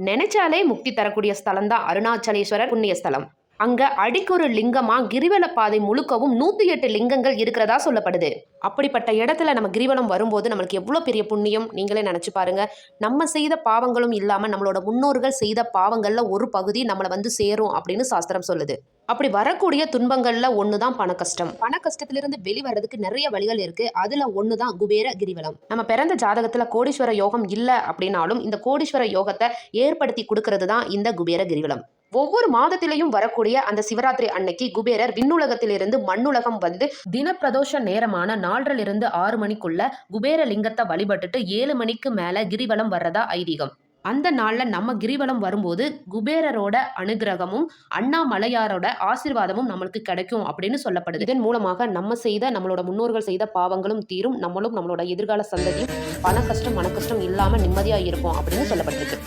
நினைச்சாலே முக்தி தரக்கூடிய ஸ்தலம் தான் அருணாச்சலேஸ்வரர் புண்ணிய ஸ்தலம். அங்க அடிக்கொரு லிங்கமா கிரிவல பாதை முழுக்கவும் 108 லிங்கங்கள் இருக்கிறதா சொல்லப்படுது. அப்படிப்பட்ட இடத்துல நம்ம கிரிவலம் வரும்போது நம்மளுக்கு எவ்வளோ பெரிய புண்ணியம் நீங்களே நினைச்சு பாருங்க. நம்ம செய்த பாவங்களும் இல்லாம நம்மளோட முன்னோர்கள் செய்த பாவங்கள்ல ஒரு பகுதி நம்மளை வந்து சேரும் அப்படின்னு சாஸ்திரம் சொல்லுது. அப்படி வரக்கூடிய துன்பங்கள்ல ஒண்ணுதான் பண கஷ்டம். பண கஷ்டத்திலிருந்து வெளிவரதுக்கு நிறைய வழிகள் இருக்கு. அதுல ஒண்ணுதான் குபேர கிரிவலம். நம்ம பிறந்த ஜாதகத்துல கோடீஸ்வர யோகம் இல்ல அப்படின்னாலும் இந்த கோடீஸ்வர யோகத்தை ஏற்படுத்தி கொடுக்கறது தான் இந்த குபேர கிரிவலம். ஒவ்வொரு மாதத்திலையும் வரக்கூடிய அந்த சிவராத்திரி அன்னைக்கு குபேரர் விண்ணுலகத்திலிருந்து மண்ணுலகம் வந்து தினப்பிரதோஷ நேரமான 4:30 6 மணிக்குள்ள குபேர லிங்கத்தை வழிபட்டுட்டு 7 மணிக்கு மேல கிரிவலம் வர்றதா ஐதீகம். அந்த நாள்ல நம்ம கிரிவலம் வரும்போது குபேரரோட அனுகிரகமும் அண்ணாமலையாரோட ஆசீர்வாதமும் நம்மளுக்கு கிடைக்கும் அப்படின்னு சொல்லப்படுது. இதன் மூலமாக நம்மளோட முன்னோர்கள் செய்த பாவங்களும் தீரும், நம்மளோட எதிர்கால சந்ததியும் பண கஷ்டம் மன கஷ்டம் இல்லாம நிம்மதியா இருக்கும் அப்படின்னு சொல்லப்பட்டிருக்கு.